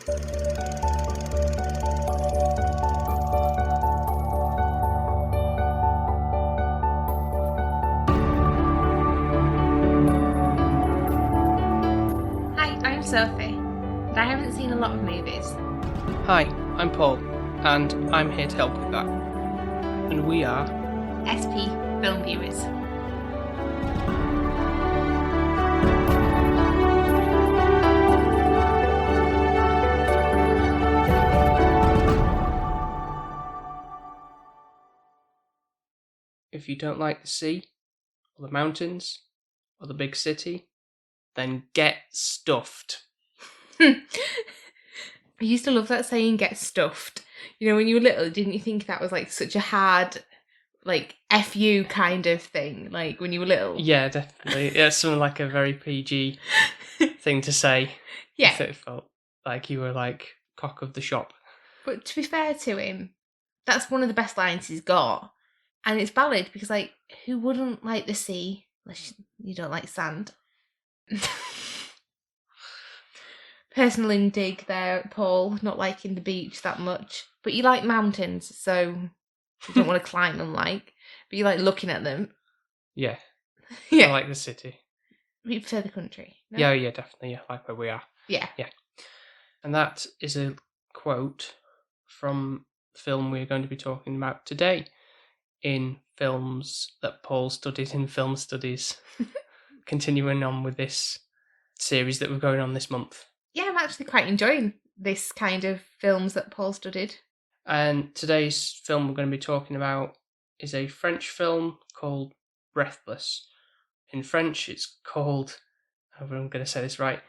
Hi, I'm Sophie, and I haven't seen a lot of movies. Hi, I'm Paul, and I'm here to help with that. And we are SP Film Viewers. If you don't like the sea, or the mountains, or the big city, then get stuffed. I used to love that saying, get stuffed. You know, when you were little, didn't you think that was like such a hard, like, F-U kind of thing, like when you were little? Yeah, definitely. Yeah, something like a very PG thing to say. Yeah. If it felt like you were like cock of the shop. But to be fair to him, that's one of the best lines he's got. And it's valid because, like, who wouldn't like the sea unless you don't like sand? Personal dig there, Paul, not liking the beach that much. But you like mountains, so you don't want to climb them, but you like looking at them. Yeah. Yeah. I like the city. You prefer the country? No? Yeah, definitely. Yeah, like where we are. Yeah. And that is a quote from the film we're going to be talking about today in films that Paul studied in film studies. Continuing on with this series that we're going on this month. Yeah, I'm actually quite enjoying this kind of films that Paul studied. And today's film we're going to be talking about is a French film called Breathless. In French, it's called, I'm going to say this right,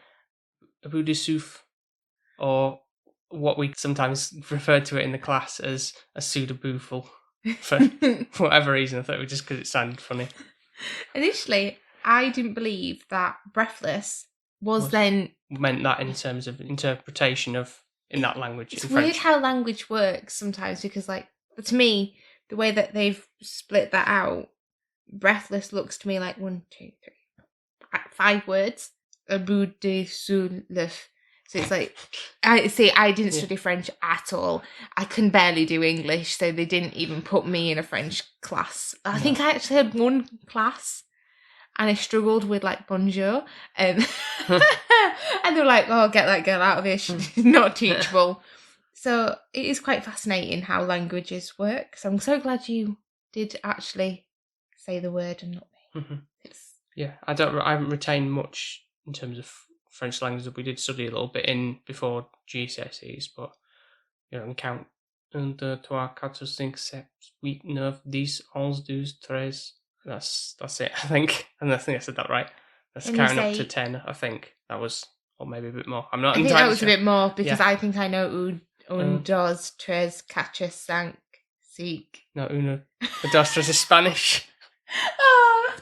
A Bout de Souffle, or what we sometimes refer to it in the class as a pseudo-boofle. For whatever reason, I thought it was just because it sounded funny. Initially, I didn't believe that Breathless was then... meant that in terms of interpretation of in that language. It's in weird French. how language works sometimes because, like, to me, the way that they've split that out, Breathless looks to me like 1, 2, 3, 5 words. A bout de souffle. So it's like, I didn't study French at all. I can barely do English, so they didn't even put me in a French class. I think I actually had one class, and I struggled with, like, bonjour. And they were like, oh, get that girl out of here. She's not teachable. So it is quite fascinating how languages work. So I'm so glad you did actually say the word and not me. Mm-hmm. Yeah, I haven't retained much in terms of French language. We did study a little bit in before GCSEs, but you know, and count 1, 2, 3, 4, 5, 6, 7, 8, 9, 10, 11, 12, 13. That's it, I think. And I think I said that right. That's counting up to 10, I think. That was, or maybe a bit more. I'm not entirely sure. I think that was a bit more because I think I know un, dos, tres, cuatro, cinco, seek. No, uno, dos, tres is Spanish. Oh.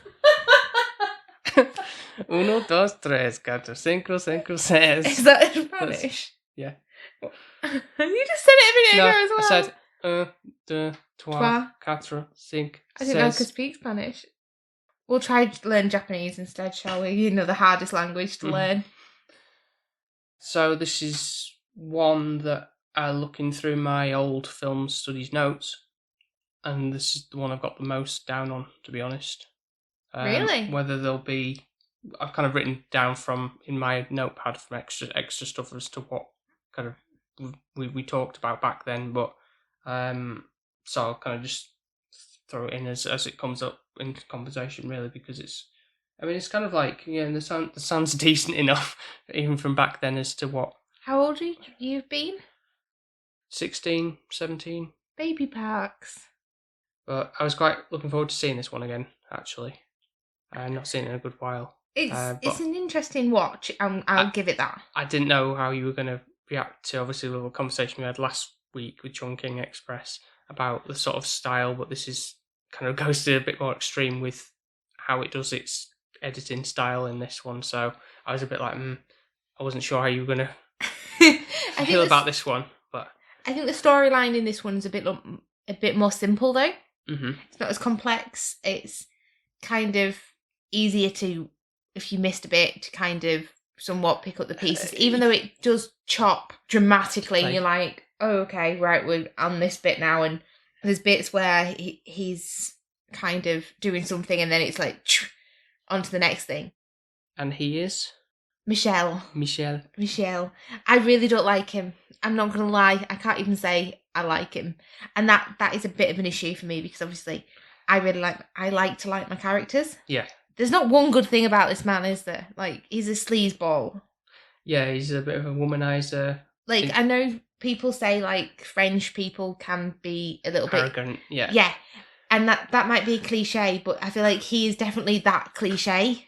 Uno, dos, tres, cuatro, cinco, seis. Is that in Spanish? Yeah. You just said it a minute ago as well. I said 1, 2, 3, 4, 5, 6. I didn't know I could speak Spanish. We'll try to learn Japanese instead, shall we? You know, the hardest language to learn. So this is one that looking through my old film studies notes, and this is the one I've got the most down on, to be honest. Really? Whether there'll be, I've kind of written down from in my notepad from extra stuff as to what kind of we talked about back then, but so I'll kind of just throw it in as it comes up in conversation, really, because it's kind of like, yeah, the sound's decent enough even from back then as to what. How old you've been? 16, 17. Baby parks. But I was quite looking forward to seeing this one again, actually. I've not seen it in a good while. It's an interesting watch. I'll give it that. I didn't know how you were going to react to, obviously, the little conversation we had last week with Chungking Express about the sort of style, but this is kind of goes to a bit more extreme with how it does its editing style in this one. So I was a bit like, I wasn't sure how you were going to feel about this one. But I think the storyline in this one is a bit more simple, though. Mm-hmm. It's not as complex. It's kind of easier to, if you missed a bit, to kind of somewhat pick up the pieces, even though it does chop dramatically. And you're like, oh, okay, right, we're on this bit now. And there's bits where he's kind of doing something and then it's like on to the next thing. And he is? Michel. I really don't like him. I'm not going to lie. I can't even say I like him. And that is a bit of an issue for me because obviously I like to like my characters. Yeah. There's not one good thing about this man, is there? Like, he's a sleazeball. Yeah, he's a bit of a womanizer. Like, I know people say, like, French people can be a little arrogant, bit... Yeah. And that might be a cliche, but I feel like he is definitely that cliche.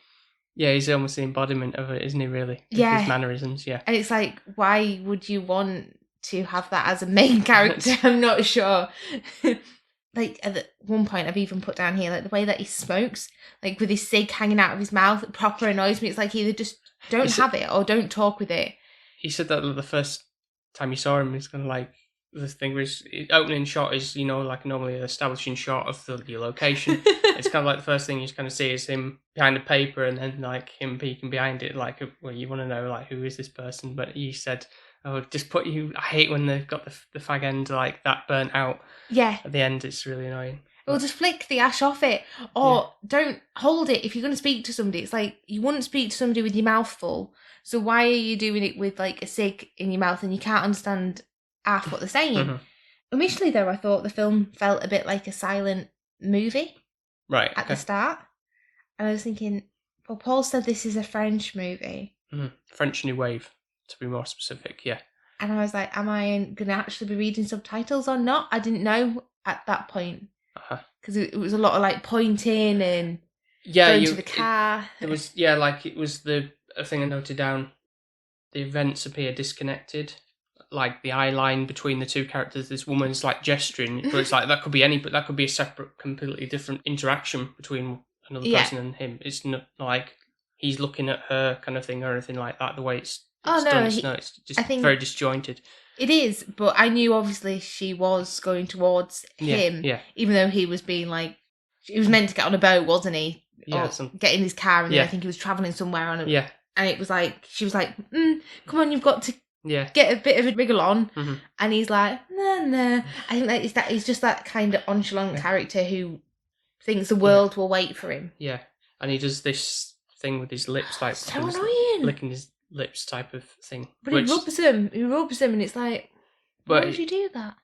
Yeah, he's almost the embodiment of it, isn't he, really? Yeah. His mannerisms, yeah. And it's like, why would you want to have that as a main character? I'm not sure. Like, at one point, I've even put down here, like, the way that he smokes, like, with his cig hanging out of his mouth, it proper annoys me. It's like, either just don't have it or don't talk with it. He said that the first time you saw him, it's kind of like, the thing was, opening shot is, you know, like normally an establishing shot of your location. It's kind of like the first thing you kind of see is him behind a paper and then, like, him peeking behind it, like, well, you want to know, like, who is this person? But he said... Oh, just put you... I hate when they've got the fag end like that burnt out. Yeah. At the end, it's really annoying. Well, just flick the ash off it. Or don't hold it. If you're going to speak to somebody, it's like, you wouldn't speak to somebody with your mouth full. So why are you doing it with, like, a cig in your mouth and you can't understand half what they're saying? Mm-hmm. Initially, though, I thought the film felt a bit like a silent movie. Right. At the start. And I was thinking, well, Paul said this is a French movie. Mm-hmm. French New Wave. To be more specific, yeah. And I was like, am I going to actually be reading subtitles or not? I didn't know at that point. Because it was a lot of, like, pointing and going to the car. It was the thing I noted down. The events appear disconnected. Like, the eye line between the two characters, this woman's, like, gesturing. But it's like, that could be a separate, completely different interaction between another person and him. It's not like he's looking at her kind of thing or anything like that, the way it's it's just very disjointed. It is, but I knew obviously she was going towards him, even though he was being like, he was meant to get on a boat, wasn't he? Yeah, get in his car, and then I think he was travelling somewhere on it. And it was like, she was like, come on, you've got to get a bit of a wriggle on. Mm-hmm. And he's like, no. I think that he's just that kind of nonchalant character who thinks the world will wait for him. Yeah, and he does this thing with his lips, like so annoying, licking his lips type of thing. But he rubs them, and it's like, why would you do that?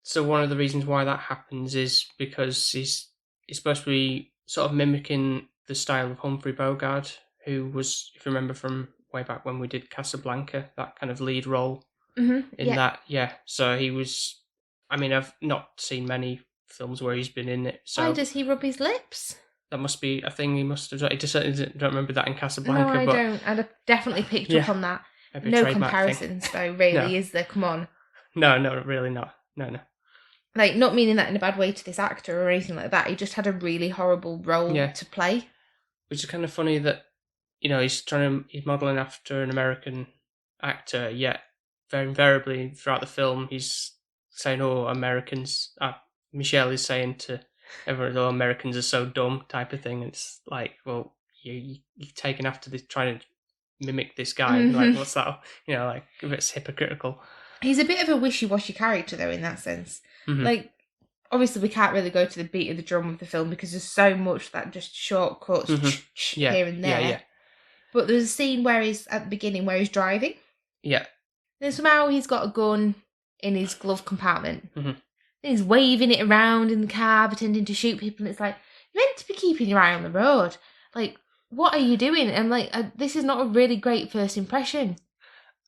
So one of the reasons why that happens is because he's supposed to be sort of mimicking the style of Humphrey Bogart, who was, if you remember from way back when we did Casablanca, that kind of lead role in that. Yeah, so he was, I mean, I've not seen many films where he's been in it. So why does he rub his lips? That must be a thing he must have done. I just certainly don't remember that in Casablanca. No, I don't. I'd have definitely picked up on that. No comparisons, though, really, is there? Come on. No, really not. No. Like, not meaning that in a bad way to this actor or anything like that. He just had a really horrible role to play. Which is kind of funny that, you know, he's modelling after an American actor, yet very invariably throughout the film he's saying, oh, Americans... Michelle is saying to everyone, oh, Americans are so dumb type of thing. It's like, well, you're taken after this, trying to mimic this guy. Mm-hmm. Like, what's that? You know, like, a bit hypocritical. He's a bit of a wishy-washy character, though, in that sense. Mm-hmm. Like, obviously, we can't really go to the beat of the drum of the film because there's so much that just shortcuts here and there. Yeah. But there's a scene where he's, at the beginning, where he's driving. Yeah. And somehow he's got a gun in his glove compartment. Mm-hmm. He's waving it around in the car, pretending to shoot people. And it's like, you're meant to be keeping your eye on the road. Like, what are you doing? And like, this is not a really great first impression.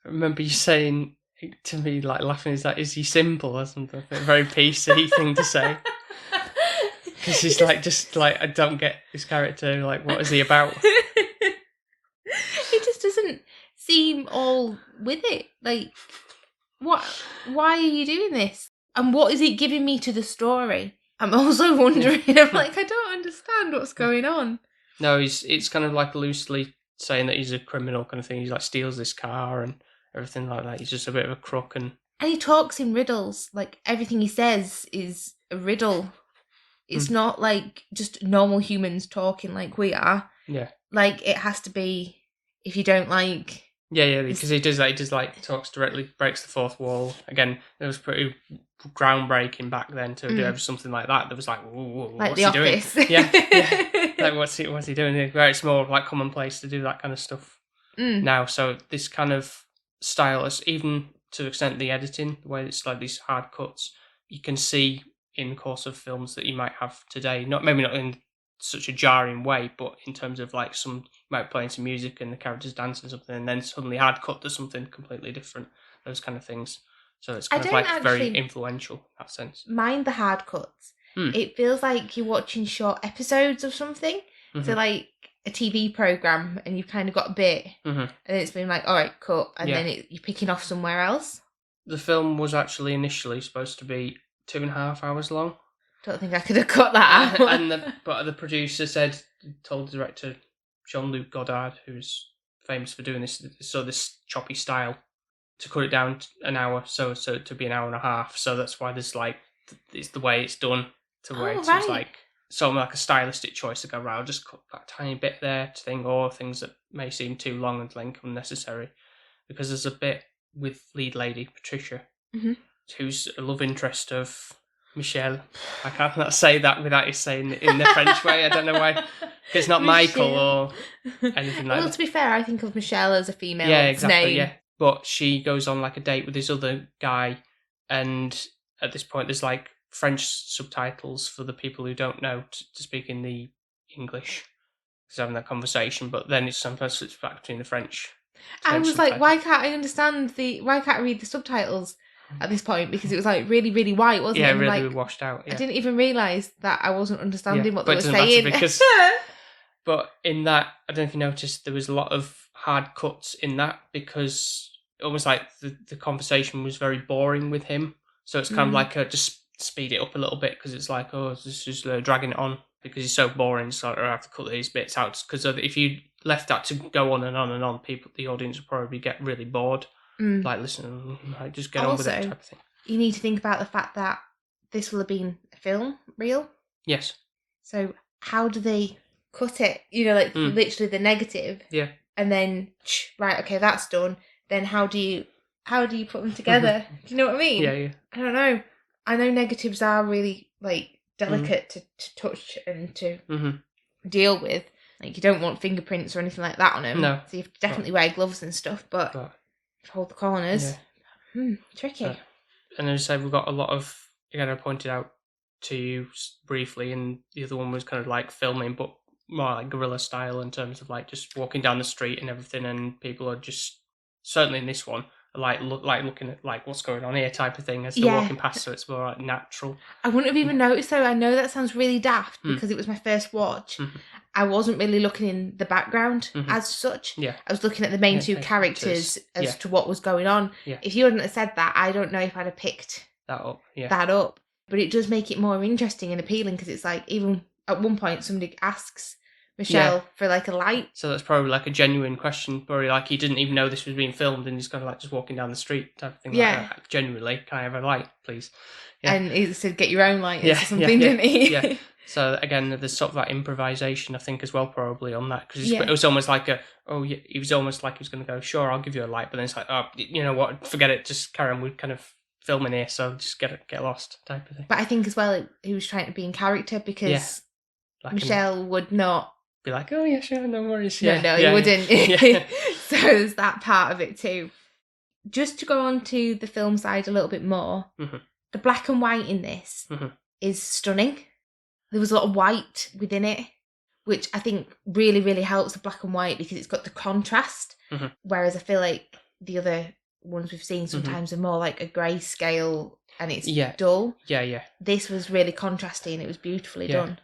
I remember you saying to me, like, laughing, is he simple or something? A very PC thing to say. Because he's like, just like, I don't get this character. Like, what is he about? He just doesn't seem all with it. Like, what? Why are you doing this? And what is it giving me to the story? I'm also wondering. I'm like, I don't understand what's going on. No, it's kind of like loosely saying that he's a criminal kind of thing. He like steals this car and everything like that. He's just a bit of a crook and he talks in riddles. Like everything he says is a riddle. It's not like just normal humans talking like we are. Yeah. Like it has to be, if you don't like Yeah, because he does like talks directly, breaks the fourth wall. Again, it was pretty groundbreaking back then to do something like that. There was like, whoa, like what's The he doing? Office. Yeah. Like what's he doing? Where it's more like commonplace to do that kind of stuff now. So this kind of style, even to the extent the editing, the way it's like these hard cuts, you can see in the course of films that you might have today. Maybe not in such a jarring way, but in terms of like you might be playing some music and the characters dancing something, and then suddenly hard cut to something completely different. Those kind of things. So it's kind of like very influential in that sense. Mind the hard cuts. It feels like you're watching short episodes of something. So like a TV program, and you've kind of got a bit, and it's been like, all right, cut, and then you're picking off somewhere else. The film was actually initially supposed to be 2.5 hours long. Don't think I could have cut that out. But the producer told the director Jean-Luc Godard, who's famous for doing this choppy style, to cut it down an hour, so to be an hour and a half. So that's why there's like it's the way it's done to where it's like like a stylistic choice to go right. I'll just cut that tiny bit there or things that may seem too long and length unnecessary, because there's a bit with lead lady Patricia, who's a love interest of Michelle. I can't say that without you saying it in the French way. I don't know why. It's not Michael or anything like that. Well, to be fair, I think of Michelle as a female name. Yeah. But she goes on like a date with this other guy, and at this point there's like French subtitles for the people who don't know to speak in the English. Because having that conversation, but then it's sometimes switched back between the French. I was like, why can't I read the subtitles at this point? Because it was like really, really white, wasn't it? Yeah, really washed out. Yeah. I didn't even realise that I wasn't understanding what they were saying. Because, but in that, I don't know if you noticed, there was a lot of hard cuts in that, because almost like the conversation was very boring with him. So it's kind of like just speed it up a little bit, because it's like, this is dragging it on because he's so boring. So I have to cut these bits out, because if you left that to go on and on and on, the audience would probably get really bored. Like, listen, like, just get on with it type of thing. You need to think about the fact that this will have been a film reel. Yes. So how do they cut it? Literally the negative. Yeah. And then right, okay, that's done. Then how do you put them together? Do you know what I mean? Yeah. I don't know. I know negatives are really like delicate to touch and to deal with. Like, you don't want fingerprints or anything like that on them. No. So you have to definitely wear gloves and stuff. But hold the corners. Yeah. Tricky. And as I say, we've got a lot of, again, I pointed out to you briefly, and the other one was kind of like filming, but more like guerrilla style in terms of like just walking down the street and everything, and people are just, certainly in this one, looking at like what's going on here type of thing as they're walking past, so it's more like natural. I wouldn't have even noticed though. I know that sounds really daft because it was my first watch. I wasn't really looking in the background as such. Yeah. I was looking at the main two characters as to what was going on. Yeah. If you hadn't have said that, I don't know if I'd have picked that up. But it does make it more interesting and appealing, because it's like, even at one point somebody asks Michelle for like a light. So that's probably like a genuine question. Probably like he didn't even know this was being filmed, and he's kind of like just walking down the street type of thing. Yeah. Like that. Genuinely, can I have a light, please? Yeah. And he said, get your own light or something, didn't he? Yeah. So again, there's sort of that improvisation, I think, as well, probably on that, because it was almost like he was almost like he was going to go, sure, I'll give you a light, but then it's like, oh, you know what, forget it, just carry on. We're kind of filming here, so just get lost type of thing. But I think as well, he was trying to be in character, because like Michelle would not be like, oh yeah, sure, no worries. Yeah, no, he wouldn't. So there's that part of it too. Just to go on to the film side a little bit more, the black and white in this is stunning. There was a lot of white within it, which I think really, really helps the black and white, because it's got the contrast. Whereas I feel like the other ones we've seen sometimes are more like a grayscale and it's dull. Yeah. This was really contrasty and it was beautifully done.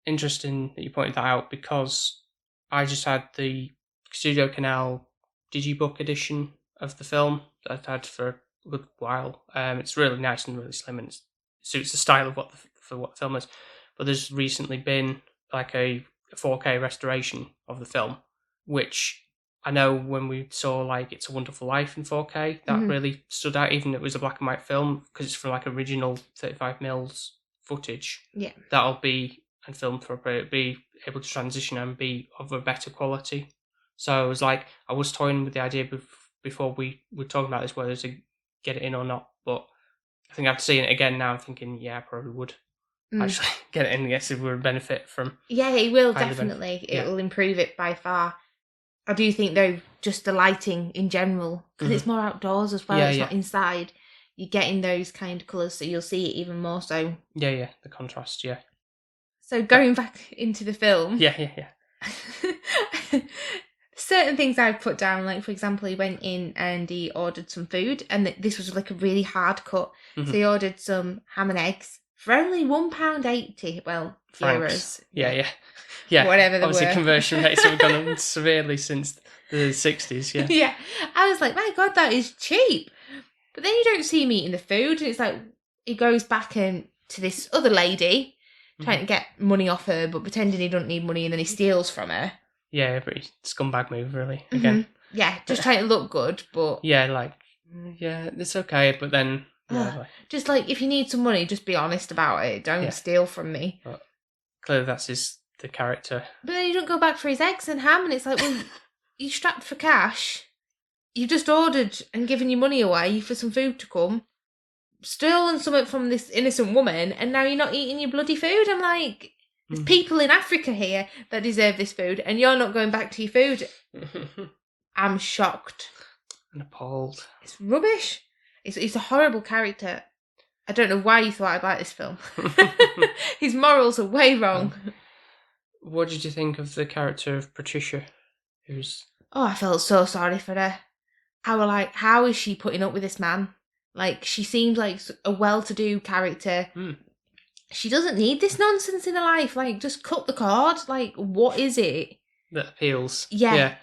Interesting that you pointed that out, because I just had the Studio Canal Digibook edition of the film that I've had for a good while. It's really nice and really slim, and it suits the style of what the film is. But there's recently been like a 4K restoration of the film, which I know when we saw like It's a Wonderful Life in 4K, that really stood out, even if it was a black and white film, because it's from like original 35mm footage. Yeah. That'll be, and filmed for be able to transition and be of a better quality. So I was like, I was toying with the idea before we were talking about this, whether to get it in or not. But I think after seeing it again now, I'm thinking, yeah, I probably would actually get it in. Yes, it would benefit from. Yeah, it will highly definitely. Yeah. It will improve it by far. I do think though, just the lighting in general, because it's more outdoors as well. Yeah, it's yeah. not inside. You're getting those kind of colours, so you'll see it even more so. Yeah, the contrast. Yeah. So going back into the film. Yeah. Certain things I've put down, like for example, he went in and he ordered some food, and this was like a really hard cut. So he ordered some ham and eggs for only £1.80. Well, Francs. euros. Yeah. Whatever they Obviously, were. conversion rates have gone up severely since the 60s. Yeah. Yeah. I was like, my God, that is cheap. But then you don't see him eating the food, and it's like he goes back and to this other lady trying to get money off her, but pretending he doesn't need money, and then he steals from her. Yeah, pretty scumbag move, really. Again. Yeah, just trying to look good, but yeah, it's okay, but then just like if you need some money, just be honest about it. Don't steal from me. But clearly, that's the character. But then you don't go back for his eggs and ham, and it's like, well, you strapped for cash. You've just ordered and given your money away for some food to come, stolen something from this innocent woman, and now you're not eating your bloody food. I'm like, there's people in Africa here that deserve this food, and you're not going back to your food. I'm shocked. And appalled. It's rubbish. He's a horrible character. I don't know why you thought I'd like this film. His morals are way wrong. What did you think of the character of Patricia? I felt so sorry for her. I was like, how is she putting up with this man? Like, she seems like a well-to-do character. She doesn't need this nonsense in her life. Like, just cut the cord. Like, what is it that appeals? Yeah.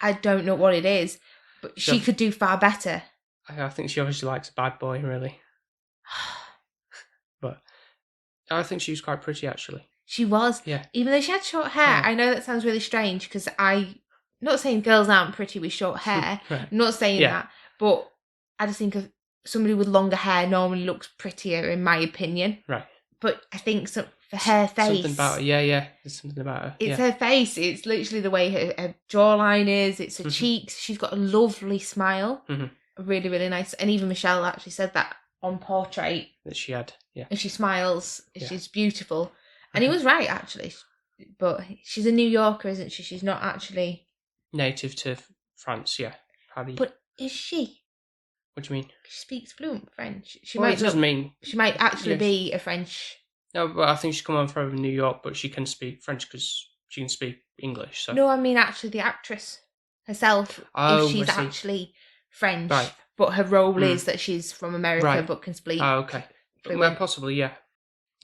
I don't know what it is, but she could do far better. I think she obviously likes a bad boy, really. But I think she was quite pretty, actually. She was. Yeah. Even though she had short hair. Yeah. I know that sounds really strange, because I'm not saying girls aren't pretty with short hair. Right. I'm not saying that. But I just think of somebody with longer hair normally looks prettier, in my opinion. Right. But I think for her face... Something about her, yeah. There's something about her. It's her face. It's literally the way her jawline is. It's her cheeks. She's got a lovely smile. Really, really nice. And even Michelle actually said that on Portrait. That she had, yeah. And she smiles. She's beautiful. And he was right, actually. But she's a New Yorker, isn't she? She's not actually... native to France, yeah. But is she? What do you mean? She speaks fluent French. She might actually be a French... No, but I think she's come on from New York, but she can speak French because she can speak English. So. No, I mean actually the actress herself. If she's actually French, right. But her role is that she's from America but can speak. Oh, okay. Well, possibly, yeah.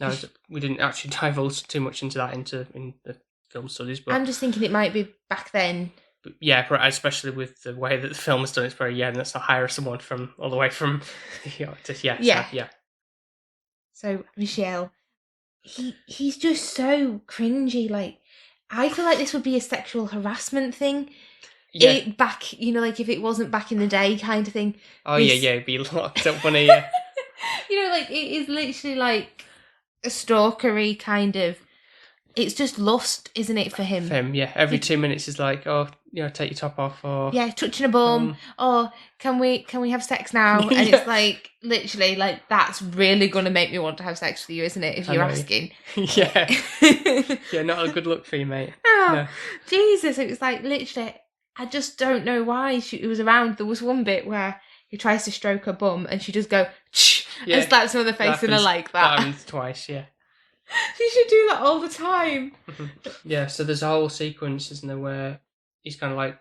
No, we didn't actually divulge too much into that in the film studies. But I'm just thinking it might be back then. But yeah, especially with the way that the film is done, it's probably let's not hire someone from all the way from So Michelle. He's just so cringy. Like, I feel like this would be a sexual harassment thing. Yeah. Like if it wasn't back in the day kind of thing. Oh, it'd be locked up funny, like it is literally like a stalkery kind of... It's just lust, isn't it, for him? For him, yeah. Every 2 minutes is like, take your top off, or... Yeah, touching a bum, or can we have sex now? And it's like, literally, like, that's really going to make me want to have sex with you, isn't it, if you're asking? Yeah. Yeah, not a good look for you, mate. Oh, no. Jesus, it was like, literally, I just don't know why it was around. There was one bit where he tries to stroke her bum, and she just go, and slaps him on the face, and I like that. That happens twice, yeah. She should do that all the time. Yeah, so there's a whole sequence, isn't there, where he's kind of like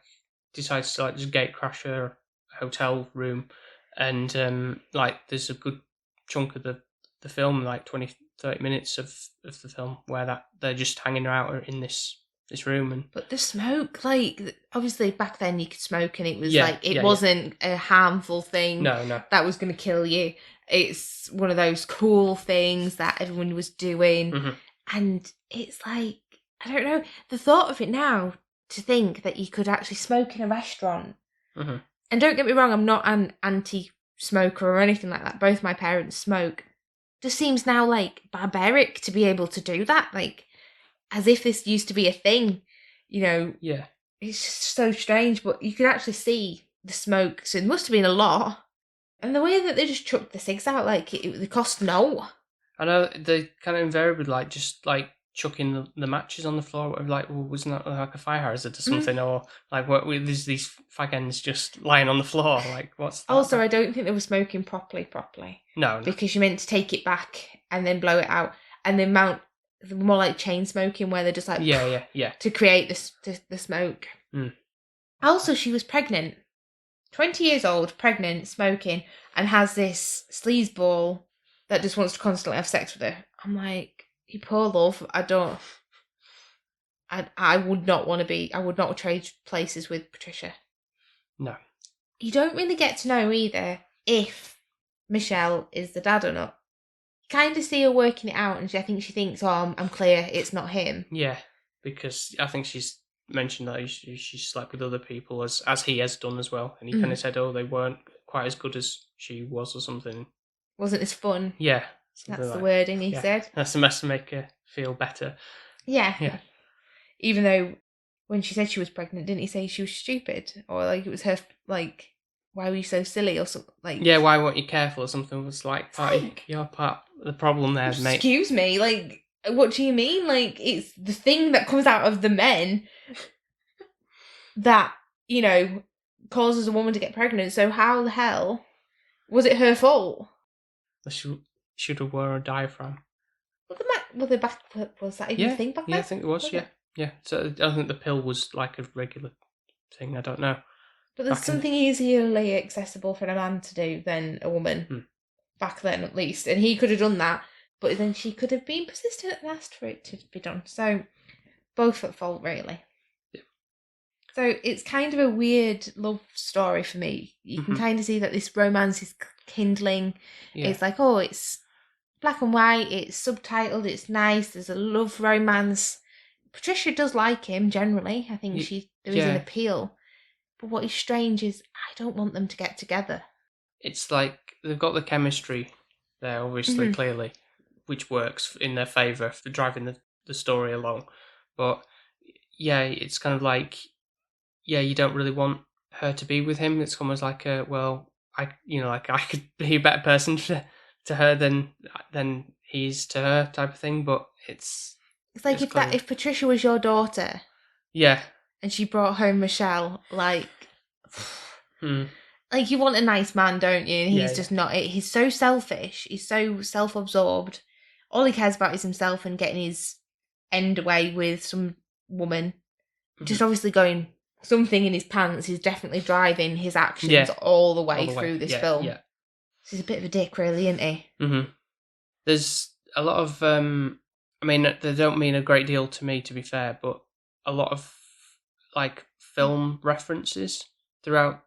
decides to like just gate crash a hotel room, and there's a good chunk of the film, like 20-30 minutes of the film, where they're just hanging out in this room. But the smoke, like, obviously back then you could smoke, and it was wasn't a harmful thing. No. That was going to kill you. It's one of those cool things that everyone was doing. And it's like, I don't know, the thought of it now, to think that you could actually smoke in a restaurant. And don't get me wrong, I'm not an anti-smoker or anything like that. Both my parents smoke. Just seems now like barbaric to be able to do that. Like, as if this used to be a thing, Yeah. it's just so strange, but you could actually see the smoke, so it must have been a lot. And the way that they just chucked the cigs out, like, they cost no. I know they kind of invariably like just like chucking the matches on the floor. Whatever, like, well, wasn't that like a fire hazard or something? Or like, what? There's these fag ends just lying on the floor. Like, what's that? Also, I don't think they were smoking properly. No. Because you meant to take it back and then blow it out, and then mount more like chain smoking, where they're just like yeah to create the smoke. Also, she was pregnant, 20 years old, pregnant, smoking, and has this sleazeball that just wants to constantly have sex with her. I'm like, you poor love. I would not want to be. I would not trade places with Patricia. No. You don't really get to know either if Michelle is the dad or not. You kind of see her working it out, and I think she thinks, "Oh, I'm clear. It's not him." Yeah, because I think she's mentioned that she slept with other people as he has done as well, and he kind of said, "Oh, they weren't quite as good as she was, or something." Wasn't as fun. Yeah, that's the wording he said. That's the mess to make her feel better. Yeah. Even though when she said she was pregnant, didn't he say she was stupid, or like it was her like, why were you so silly or something? Like, yeah, why weren't you careful or something? Was like you're part of the problem there, mate. Excuse me, like, what do you mean? Like, it's the thing that comes out of the men that, you know, causes a woman to get pregnant. So how the hell was it her fault? She should have worn a diaphragm. Was that even a thing back then? Yeah, I think it was. Yeah. So I don't think the pill was like a regular thing. I don't know. But there's something easily accessible for a man to do than a woman. Back then, at least. And he could have done that. But then she could have been persistent and asked for it to be done. So, both at fault, really. Yeah. So, it's kind of a weird love story for me. You can kind of see that this romance is kindling. Yeah. It's like, oh, it's black and white, it's subtitled, it's nice, there's a love romance. Patricia does like him, generally. I think there is an appeal. But what is strange is I don't want them to get together. It's like they've got the chemistry there, obviously, clearly, which works in their favour for driving the story along. But yeah, it's kind of like, you don't really want her to be with him. It's almost like I could be a better person to her than he's to her type of thing. But it's like if Patricia was your daughter, and she brought home Michelle, like. Like, you want a nice man, don't you? And he's just not it. He's so selfish. He's so self-absorbed. All he cares about is himself and getting his end away with some woman. Just obviously going something in his pants. He's definitely driving his actions all the way through this film. Yeah. So he's a bit of a dick, really, isn't he? There's a lot of... I mean, they don't mean a great deal to me, to be fair, but a lot of, like, film references throughout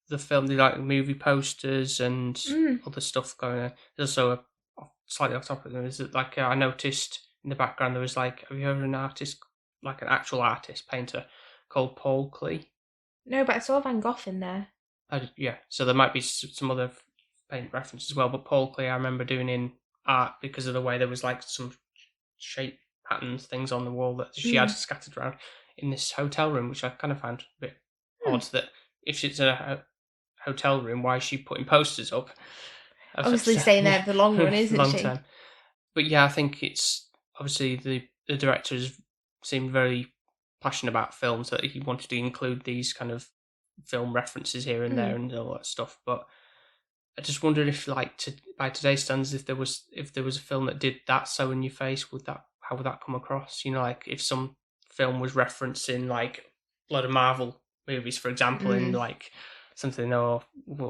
the film. They like movie posters and other stuff going on. There's also slightly off topic. Is it like I noticed in the background there was like, have you heard of an artist, like an actual artist painter called Paul Klee? No, but I saw Van Gogh in there. So there might be some other paint references as well. But Paul Klee, I remember doing in art because of the way there was like some shape patterns things on the wall that she had scattered around in this hotel room, which I kind of found a bit odd. That if it's a hotel room, why is she putting posters up? Obviously staying there for the long run, isn't long she? Term. But yeah, I think it's obviously the directors seemed very passionate about films, that he wanted to include these kind of film references here and there and all that stuff. But I just wondered if, like, by today's standards, if there was a film that did that so in your face, how would that come across? You know, like if some film was referencing like a lot of Marvel movies, for example, in like something, or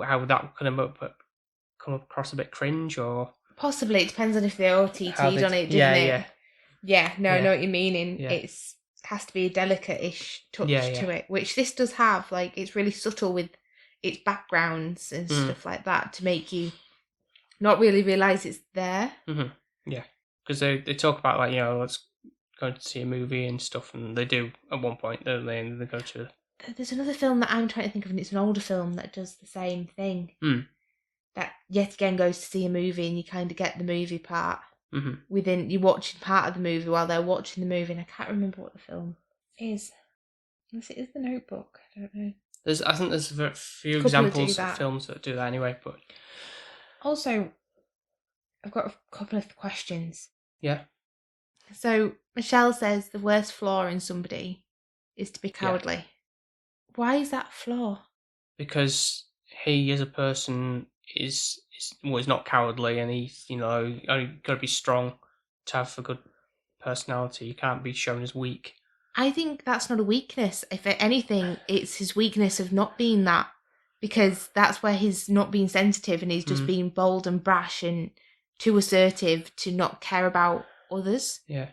how would that come across a bit cringe, or possibly? It depends on if they OTT'd on it, doesn't it? Yeah. No, I know what you're meaning. It has to be a delicate-ish touch to it, which this does have. Like, it's really subtle with its backgrounds and stuff like that to make you not really realise it's there. Yeah, because they talk about, like, you know, let's go to see a movie and stuff, and they do at one point, don't they? And they go to... There's another film that I'm trying to think of, and it's an older film that does the same thing. That yet again goes to see a movie, and you kind of get the movie part within. You're watching part of the movie while they're watching the movie, and I can't remember what the film is. Unless it is The Notebook. I don't know. I think there's a few Couple that do examples of that. films that do that anyway, but Also, I've got a couple of questions. yeah. So, Michelle says the worst flaw in somebody is to be cowardly. Yeah. Why is that a flaw? Because he, as a person, is he's not cowardly, and he's only got to be strong to have a good personality. You can't be shown as weak. I think that's not a weakness. If anything, it's his weakness of not being that, because that's where he's not being sensitive and he's just being bold and brash and too assertive to not care about others. Yeah.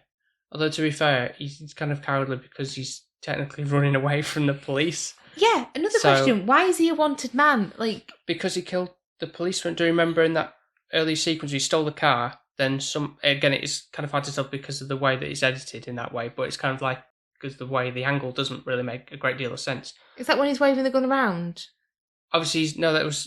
Although, to be fair, he's kind of cowardly because he's technically running away from the police. Yeah, another question. Why is he a wanted man? Because he killed the policeman. Do you remember in that early sequence he stole the car? Then again, it is kind of hard to tell because of the way that it's edited in that way, but it's kind of like, because the way the angle doesn't really make a great deal of sense. Is that when he's waving the gun around? Obviously,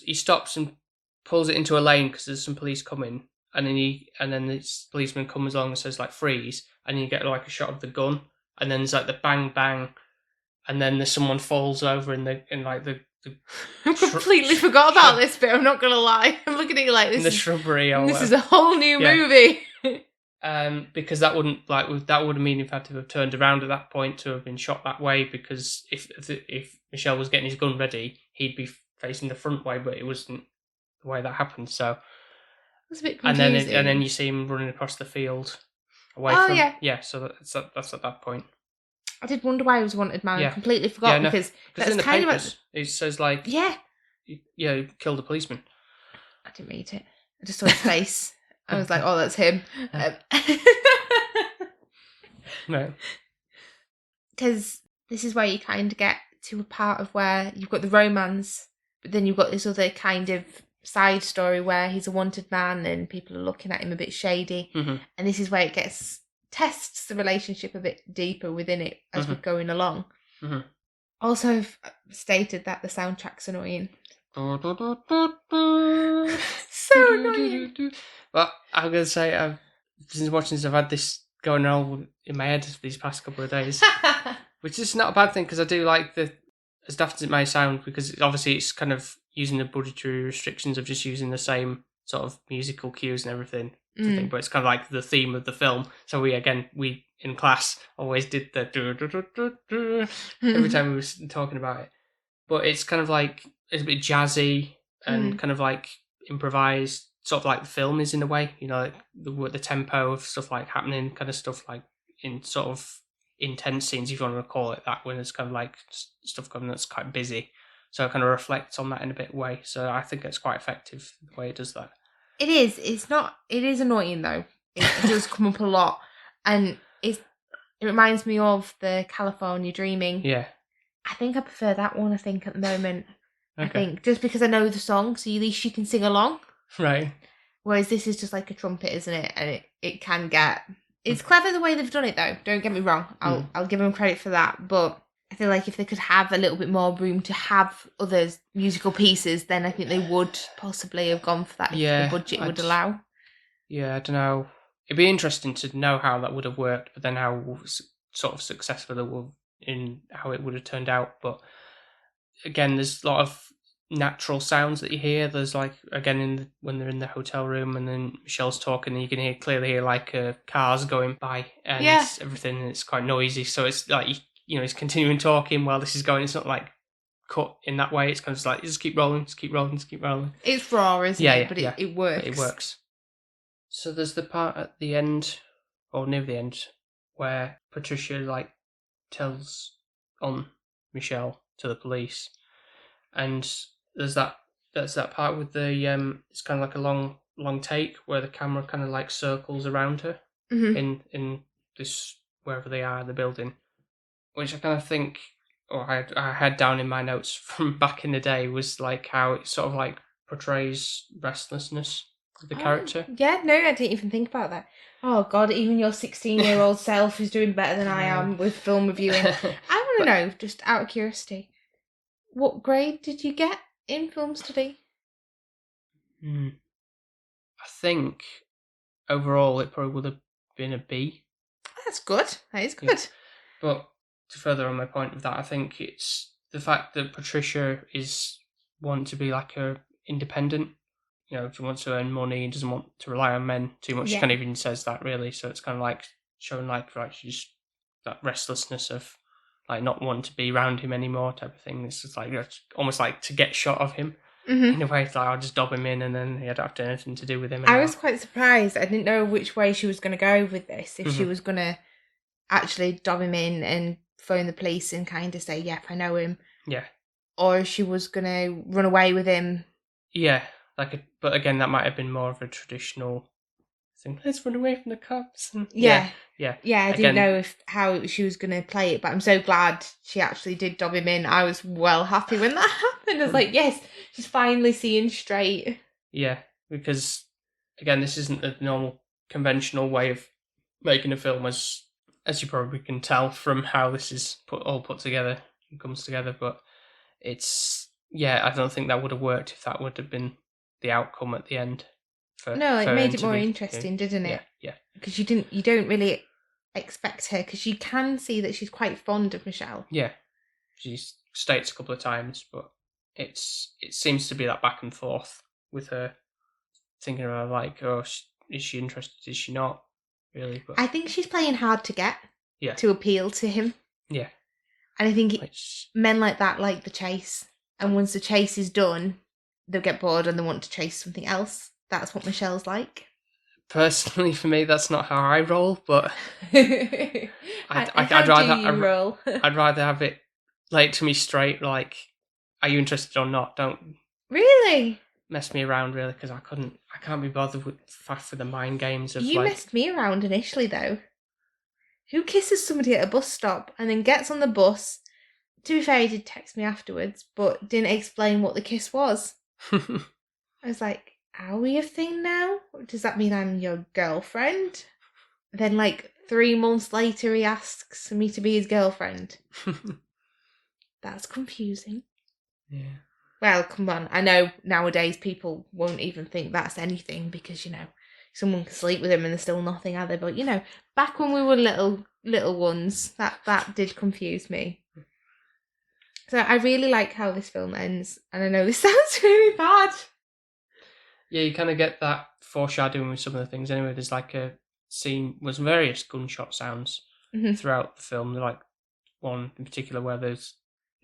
he stops and pulls it into a lane because there's some police coming, and then this policeman comes along and says like freeze, and then you get like a shot of the gun, and then there's like the bang bang, and then there's someone falls over in the I completely forgot about this bit. I'm not gonna lie. I'm looking at you like this. In the shrubbery. This is a whole new movie. Because that would mean if had to have turned around at that point to have been shot that way. Because if Michelle was getting his gun ready, he'd be facing the front way, but it wasn't the way that happened. So it's a bit confusing. And then you see him running across the field away from. Yeah. So that's at that point. I did wonder why he was a wanted man. I completely forgot because that's in the kind papers, of it says like he killed a policeman. I didn't read it. I just saw his face. I was like, oh, that's him. No. Because this is where you kind of get to a part of where you've got the romance, but then you've got this other kind of side story where he's a wanted man and people are looking at him a bit shady. Mm-hmm. And this is where it tests the relationship a bit deeper within it as we're going along. Mm-hmm. Also, I've stated that the soundtrack's annoying. So annoying. Well, I'm going to say, since watching this, I've had this going on in my head these past couple of days, which is not a bad thing because I do like as daft as it may sound, because obviously it's kind of using the budgetary restrictions of just using the same sort of musical cues and everything. But it's kind of like the theme of the film. So we in class always did the every time we were talking about it. But it's kind of like, it's a bit jazzy and kind of like improvised, sort of like the film is in a way, like the tempo of stuff like happening, kind of stuff like in sort of intense scenes, if you want to call it that, when it's kind of like stuff coming that's quite busy. So it kind of reflects on that in a bit way. So I think it's quite effective the way it does that. It is. It is annoying though. It does come up a lot, and it reminds me of the California Dreaming. Yeah. I think I prefer that one. I think at the moment. Okay. I think just because I know the song, so at least you can sing along. Right. Whereas this is just like a trumpet, isn't it? And it can get. It's clever the way they've done it though. Don't get me wrong. I'll give them credit for that, but I feel like if they could have a little bit more room to have other musical pieces, then I think they would possibly have gone for that if the budget would allow. Yeah, I don't know. It'd be interesting to know how that would have worked, but then how sort of successful it would in how it would have turned out. But again, there's a lot of natural sounds that you hear. There's like, again, when they're in the hotel room and then Michelle's talking, and you can clearly hear like cars going by and everything, and it's quite noisy. So it's like, he's continuing talking while this is going. It's not like cut in that way. It's kind of just like, just keep rolling, just keep rolling, just keep rolling. It's raw, isn't it? But it works. It works. So there's the part at the end, or near the end, where Patricia like tells on Michelle to the police, and there's that part with the it's kind of like a long take where the camera kind of like circles around her in this, wherever they are, the building. Which I kind of think, or I had down in my notes from back in the day, was like how it sort of like portrays restlessness of the character. Yeah, no, I didn't even think about that. Oh God, even your 16-year-old self is doing better than I am with film reviewing. I want to know, just out of curiosity, what grade did you get in film study? I think overall it probably would have been a B. That's good. That is good. Yeah. But to further on my point of that, I think it's the fact that Patricia is want to be like a independent. She wants to earn money and doesn't want to rely on men too much. Yeah. She kind of even says that, really. So it's kind of like showing like she's that restlessness of like not wanting to be around him anymore type of thing. It's just like almost like to get shot of him. In a way. It's like I'll just dob him in and then I don't have to have anything to do with him anymore. I was quite surprised. I didn't know which way she was going to go with this. If she was going to actually dob him in and phone the police and kind of say, yep, I know him. Yeah. Or if she was going to run away with him. Yeah. But again, that might have been more of a traditional thing. Let's run away from the cops. And Yeah. I didn't know how she was going to play it, but I'm so glad she actually did dob him in. I was well happy when that happened. I was like, yes, she's finally seeing straight. Yeah, because again, this isn't the normal conventional way of making a film, as you probably can tell from how this is put together and comes together. But it's I don't think that would have worked if that would have been the outcome at the end. It made it more interesting, didn't it? Yeah. Because you don't really expect her, because you can see that she's quite fond of Michelle. Yeah, she states a couple of times, but it seems to be that back and forth with her, thinking about like, oh, is she interested? Is she not? Really? But I think she's playing hard to get. Yeah. To appeal to him. Yeah. And I think men like that like the chase, and once the chase is done, they'll get bored and they want to chase something else. That's what Michelle's like. Personally, for me, that's not how I roll, but I'd rather have it laid to me straight, like, are you interested or not? Don't really mess me around, really, because I can't be bothered with the mind games of you messed me around initially, though. Who kisses somebody at a bus stop and then gets on the bus? To be fair, he did text me afterwards, but didn't explain what the kiss was. I was like, are we a thing now? Does that mean I'm your girlfriend? Then, like, 3 months later, he asks me to be his girlfriend. That's confusing. Yeah. Well, come on. I know nowadays people won't even think that's anything because, someone can sleep with him and there's still nothing, are they? But, back when we were little ones, that did confuse me. So I really like how this film ends. And I know this sounds really bad. Yeah, you kind of get that foreshadowing with some of the things. Anyway, there's like a scene with various gunshot sounds throughout the film. Like one in particular where there's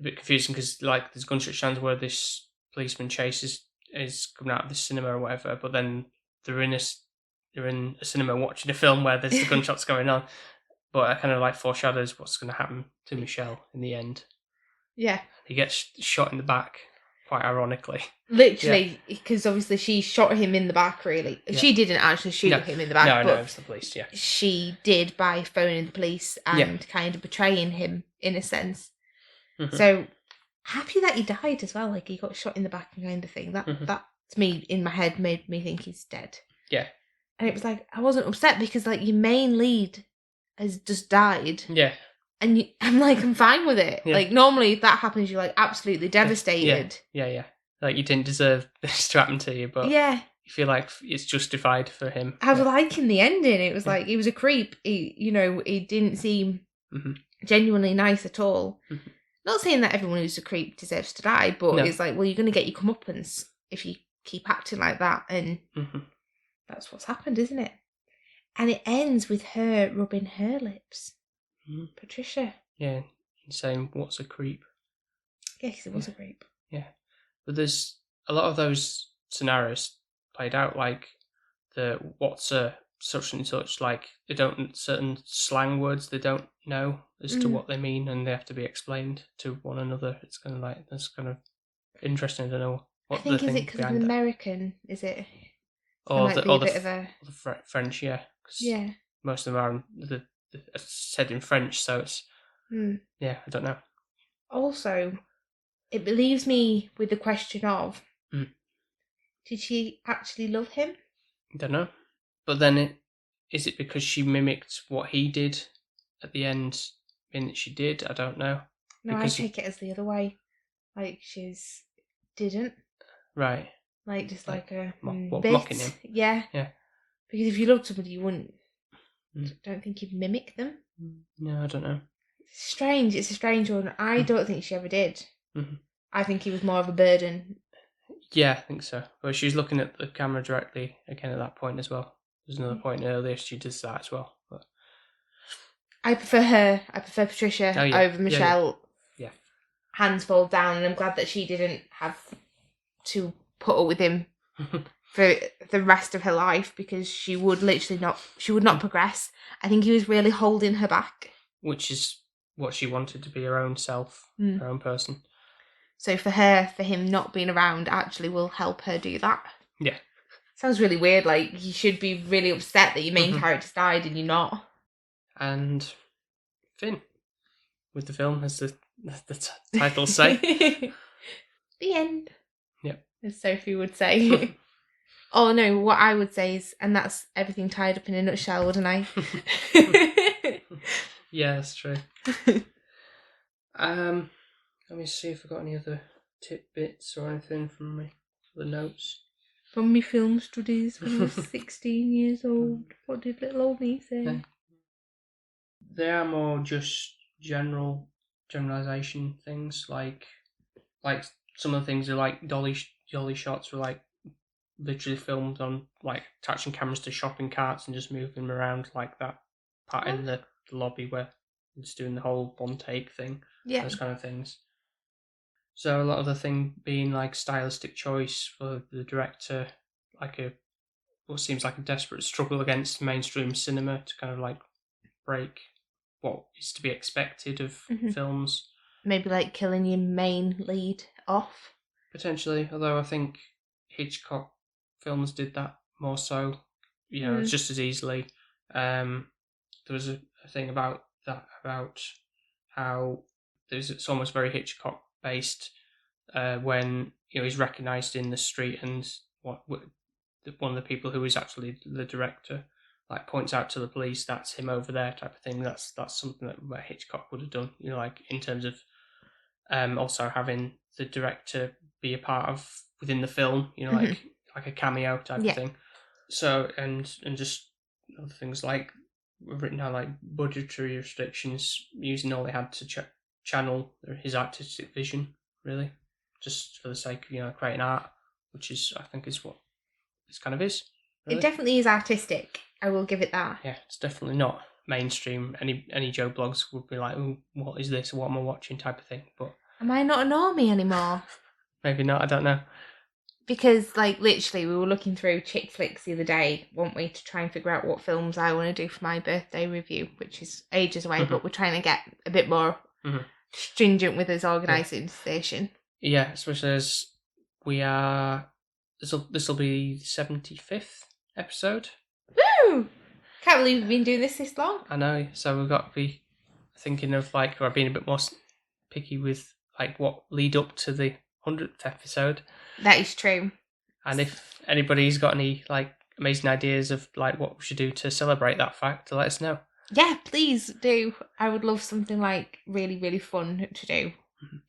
a bit confusing because like there's gunshot sounds where this policeman chase is coming out of the cinema or whatever, but then they're in a cinema watching a film where there's the gunshots going on. But it kind of like foreshadows what's going to happen to Michelle in the end. Yeah. He gets shot in the back, quite ironically. Literally, because obviously she shot him in the back, really. Yeah. She didn't actually shoot him in the back. No, it was the police, yeah. She did by phoning the police and kind of betraying him, in a sense. Mm-hmm. So, happy that he died as well. Like, he got shot in the back and kind of thing. That, to me, in my head, made me think he's dead. Yeah. And it was like, I wasn't upset because, like, your main lead has just died. Yeah. And I'm fine with it. Yeah. Like, normally if that happens, you're, like, absolutely devastated. Yeah. Like, you didn't deserve this to happen to you, but you feel like it's justified for him. I was liking the ending. It was like, he was a creep. He didn't seem genuinely nice at all. Mm-hmm. Not saying that everyone who's a creep deserves to die, but it's like, well, you're going to get your comeuppance if you keep acting like that. And that's what's happened, isn't it? And it ends with her rubbing her lips. Patricia. Yeah, saying, what's a creep? Yes, it was a creep. Yeah. But there's a lot of those scenarios played out, like the what's a such and such, like they don't, certain slang words they don't know as to what they mean and they have to be explained to one another. It's kind of like, that's kind of interesting to know what I think is it because of an American, is it? Or the French, yeah. Yeah. Most of them are said in French, so it's I don't know. Also, it leaves me with the question of did she actually love him? I don't know. But then is it because she mimicked what he did at the end? In that she did? I don't know. No, because I take it as the other way. Like didn't. Right. Like just like a mocking him. Yeah. Yeah. Because if you loved somebody, you wouldn't. Don't think you'd mimic them. No, I don't know. Strange. It's a strange one. I don't think she ever did. Mm-hmm. I think he was more of a burden. Yeah, I think so. Well, she was looking at the camera directly again at that point as well. There's another point earlier she does that as well. But I prefer her. I prefer Patricia over Michelle. Yeah. Hands fall down, and I'm glad that she didn't have to put up with him for the rest of her life, because she would not progress. I think he was really holding her back. Which is what she wanted, to be her own self, her own person. So for him not being around actually will help her do that. Yeah. Sounds really weird, like you should be really upset that your main character's died and you're not. And Finn, with the film, as the titles say. The end. Yep. As Sophie would say. Oh no, what I would say is, and that's everything tied up in a nutshell, wouldn't I? Yeah, that's true. Let me see if I've got any other tidbits or anything from the notes. From my film studies when I was 16 years old. What did little old me say? They are more just generalization things, like some of the things are like dolly shots were like literally filmed on like attaching cameras to shopping carts and just moving them around, like that part in the lobby where it's doing the whole one take thing. Yeah. Those kind of things. So a lot of the thing being like stylistic choice for the director, like what seems like a desperate struggle against mainstream cinema to kind of like break what is to be expected of films. Maybe like killing your main lead off. Potentially, although I think Hitchcock films did that more so, just as easily. There was a thing about that, about how it's almost very Hitchcock based when he's recognised in the street and one of the people who is actually the director like points out to the police that's him over there type of thing. That's something that Hitchcock would have done, like in terms of also having the director be a part of within the film, like a cameo type of thing. So and just other things like written down, like budgetary restrictions, using all they had to channel his artistic vision, really, just for the sake of creating art, which I think is what this kind of is. Really. It definitely is artistic. I will give it that. Yeah, it's definitely not mainstream. Any Joe blogs would be like, "Oh, what is this? What am I watching?" type of thing. But am I not a normie anymore? Maybe not. I don't know. Because, like, literally, we were looking through chick flicks the other day, weren't we, to try and figure out what films I want to do for my birthday review, which is ages away, but we're trying to get a bit more stringent with us organising the station. Yeah, especially as we are... This will be the 75th episode. Woo! Can't believe we've been doing this long. I know, so we've got to be thinking of, or being a bit more picky with, what lead up to the 100th episode. That is true. And if anybody's got any amazing ideas of what we should do to celebrate that fact, to let us know. Yeah, please do. I would love something really, really fun to do.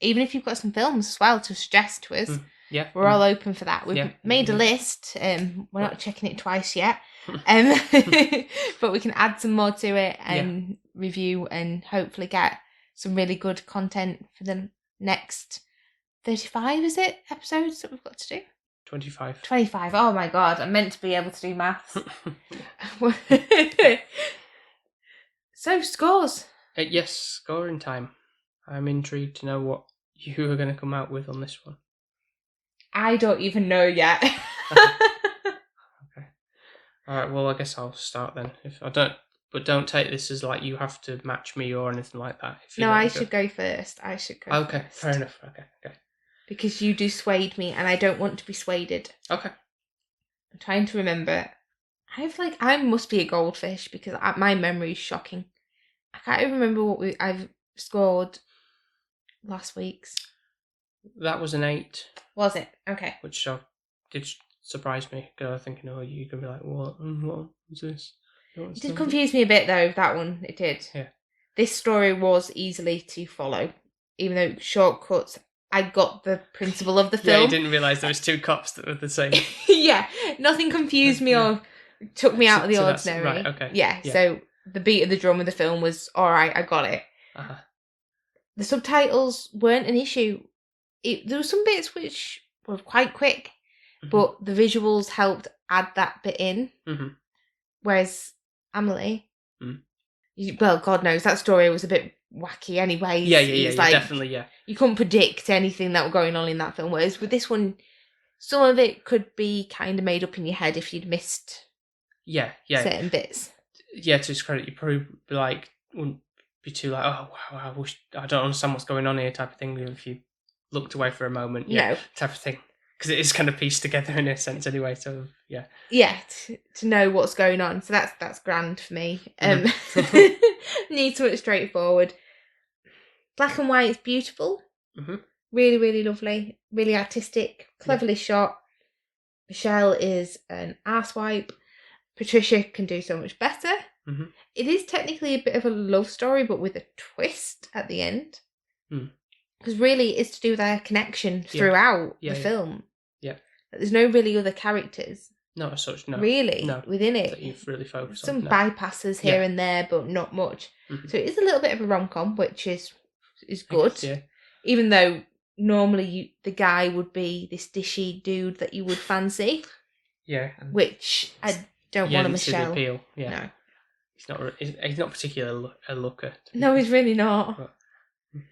Even if you've got some films as well to suggest to us. Yeah, we're all open for that. We've made a list. We're not checking it twice yet. But we can add some more to it and review and hopefully get some really good content for the next 35, is it, episodes that we've got to do? 25. 25. Oh my god, I'm meant to be able to do maths. So, scores. Yes, scoring time. I'm intrigued to know what you are going to come out with on this one. I don't even know yet. Okay. Alright, well, I guess I'll start then. But don't take this as you have to match me or anything like that. No, I should go first. Okay, fair enough. Okay. Because you do swayed me and I don't want to be swayed. Okay. I'm trying to remember. I must be a goldfish because my memory is shocking. I can't even remember what I've scored last week's. That was an 8. Was it? Okay. Which did surprise me because I was thinking, you're going to be like, what is this? It did confuse me a bit though, that one. It did. Yeah. This story was easily to follow. Even though shortcuts, I got the principle of the film. Yeah, you didn't realise there was 2 cops that were the same. Yeah, nothing confused me or took me out of the ordinary. Right, okay. Yeah, so the beat of the drum of the film was, alright, I got it. Uh-huh. The subtitles weren't an issue. There were some bits which were quite quick, but the visuals helped add that bit in. Mm-hmm. Whereas Amelie, well, God knows, that story was a bit wacky anyway. Yeah, definitely, yeah. You couldn't predict anything that was going on in that film. Whereas with this one, some of it could be kind of made up in your head if you'd missed certain bits. Yeah, to his credit, you probably wouldn't be too like, oh wow, I don't understand what's going on here type of thing if you looked away for a moment. Yeah, no. Type of thing. Because it is kind of pieced together in a sense anyway, so yeah. Yeah, to know what's going on. So that's grand for me. Needs to look straightforward. Black and white is beautiful. Mm-hmm. Really, really lovely. Really artistic. Cleverly shot. Michelle is an arsewipe. Patricia can do so much better. Mm-hmm. It is technically a bit of a love story, but with a twist at the end. Because really it's to do with their connection throughout the film. Yeah. There's no really other characters. Not as such, no. Really, no, within it. That you've really focused on. Some bypasses here and there, but not much. Mm-hmm. So it is a little bit of a rom-com, which is good. Guess, yeah. Even though normally the guy would be this dishy dude that you would fancy. Yeah. Which I don't want a Michelle. The appeal. Yeah. No. He's not particularly a looker. No, he's really not. But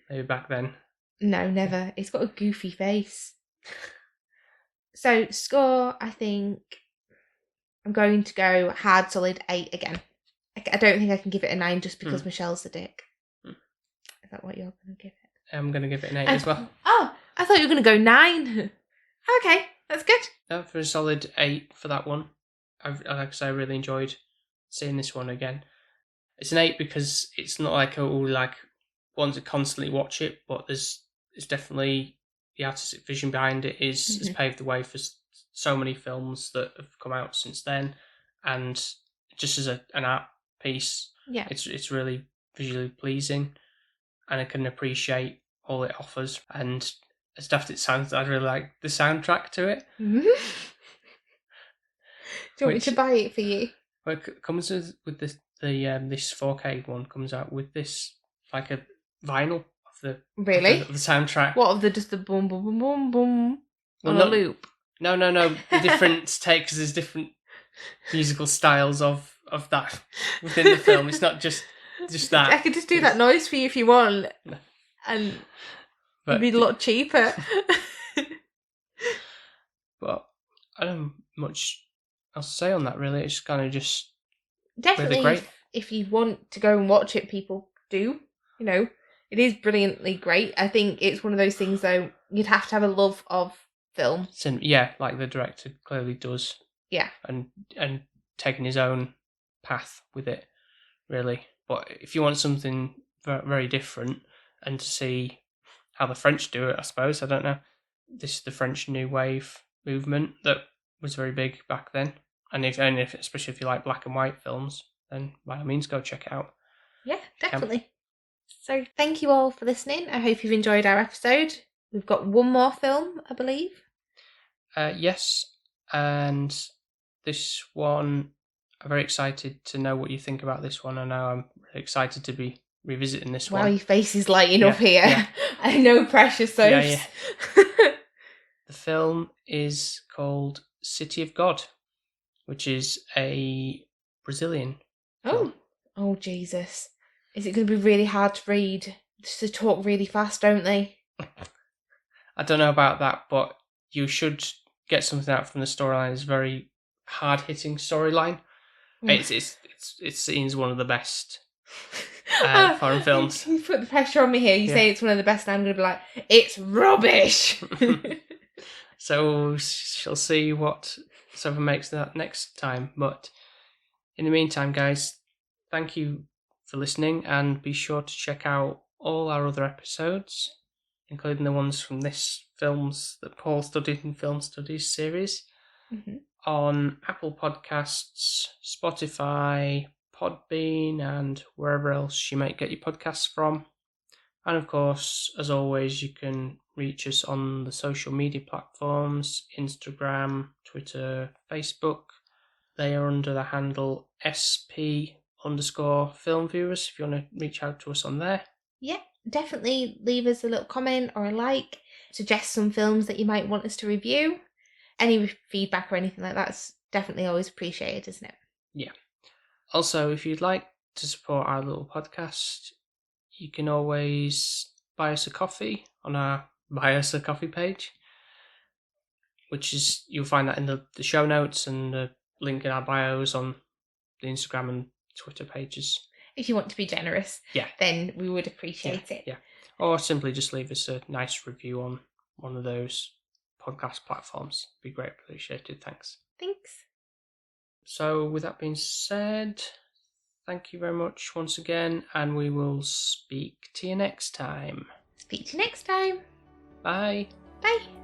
maybe back then. No, never. He's got a goofy face. So, score, I think I'm going to go hard solid 8 again. I don't think I can give it a 9 just because Michelle's a dick. Is that what you're going to give it? I'm going to give it an 8 as well. Oh, I thought you were going to go 9. Okay, that's good. No, for a solid 8 for that one. Like I say, I really enjoyed seeing this one again. It's an 8 because it's not like I will want to constantly watch it, but it's definitely the artistic vision behind it has paved the way for so many films that have come out since then, and just as an art piece, it's really visually pleasing, and I can appreciate all it offers. And as daft it sounds, I really like the soundtrack to it. Mm-hmm. Do you want me to buy it for you? Well, it comes with this this 4K one comes out with this like a vinyl. Of the soundtrack. What, just the boom boom boom boom boom on a loop? No. The different takes, there's different musical styles of that within the film. It's not just that. I could just do that noise for you if you want, and it'd be a lot cheaper. But I don't have much else to say on that really. It's kind of just definitely really great. If you want to go and watch it, people do. It is brilliantly great. I think it's one of those things, though, you'd have to have a love of film. Like the director clearly does. Yeah. And taking his own path with it, really. But if you want something very, very different and to see how the French do it, I suppose, I don't know. This is the French New Wave movement that was very big back then. And if especially if you like black and white films, then by all means go check it out. Yeah, definitely. So thank you all for listening. I hope you've enjoyed our episode. We've got one more film, I believe. Yes, and this one, I'm very excited to know what you think about this one. I know I'm really excited to be revisiting this one. Wow, your face is lighting up here. Yeah. I know, precious Sophie. Yeah. The film is called City of God, which is a Brazilian film. Oh, Jesus. Is it going to be really hard to read? They talk really fast, don't they? I don't know about that, but you should get something out from the storyline. It's a very hard-hitting storyline. It's seen as one of the best foreign films. You put the pressure on me here. You say it's one of the best, and I'm going to be like, it's rubbish. So we shall see what Sophie makes that next time. But in the meantime, guys, thank you for listening, and be sure to check out all our other episodes, including the ones from this films that Paul studied in Film Studies series, on Apple Podcasts, Spotify, Podbean, and wherever else you might get your podcasts from. And of course, as always, you can reach us on the social media platforms, Instagram, Twitter, Facebook. They are under the handle SP_film viewers if you want to reach out to us on there. Yeah, definitely leave us a little comment or a like. Suggest some films that you might want us to review. Any feedback or anything like that's definitely always appreciated, isn't it? Yeah. Also, if you'd like to support our little podcast, you can always buy us a coffee on our Buy Us a Coffee page, which is, you'll find that in the show notes and the link in our bios on the Instagram and Twitter pages. If you want to be generous, Yeah, then we would appreciate it. Yeah, or simply just leave us a nice review on one of those podcast platforms. Be great appreciated. Thanks. Thanks. So, with that being said, thank you very much once again, and we will speak to you next time. Speak to you next time. Bye. Bye.